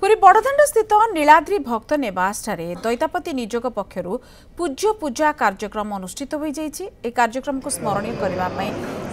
पुरी बड़दाण्ड स्थित नीलाद्री भक्त निवास दैतापति निजोग पक्षर पूज्य पूजा कार्यक्रम अनुष्ठित हो कार्यक्रम को स्मरणीय करने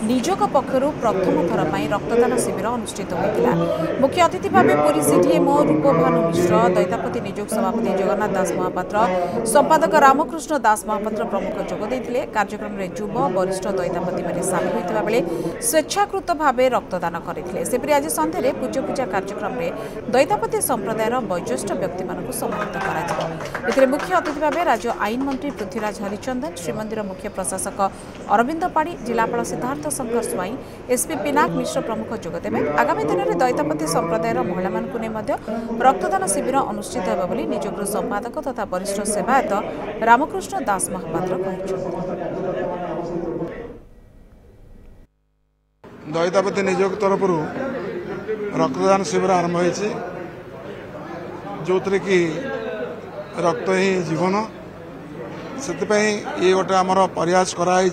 निजोग पक्षर प्रथम थर पर रक्तदान शिविर अनुष्ठित होता। मुख्य अतिथि भाव पुरी सीडीएमओ रूपभानु मिश्र, दैतापति निजोग सभापति जगन्नाथ दास महापात्र, संपादक रामकृष्ण दास महापात्र प्रमुख जोगदे। कार्यक्रम में युव वरिष्ठ दैतापति मैंने सामिल होता बेले स्वेच्छाकृत भाव रक्तदान करते। आज सन्ध्या पूज्य पूजा कार्यक्रम में दैतापति संप्रदायर वयोज्येष्ठ व्यक्ति मानक सम्मानित करा। मुख्य अतिथि भाव राज्य आईन मंत्री पृथ्वीराज हरिचंदन, श्रीमंदिर मुख्य प्रशासक अरविंद पाड़ी, जिलापाल सिद्धार्थ शंकर स्वाई, एसपी पिनाक मिश्र प्रमुख जोगदेवे। आगामी दिन में दैतापति संप्रदायर महिला रक्तदान शिविर अनुष्ठित होगा बोली निजोग संपादक तथा वरिष्ठ सेवायत रामकृष्ण दास महापात्र दैतापति निजोग तरफ रक्तदान शिविर आरंभ होती जो कि रक्त ही जीवन से ये गोटे आमर प्रयास कराई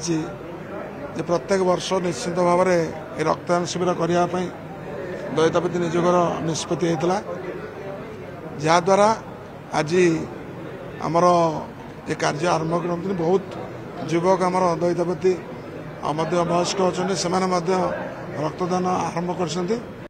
प्रत्येक वर्ष निश्चित भाव में रक्तदान शिविर करने दैतापति निजोगर निष्पत्ति होता जहाद्वारा आज आमर ये कार्य आरंभ करते बहुत युवक आमर दैतापति वयस्क अच्छा से रक्तदान आरंभ कर।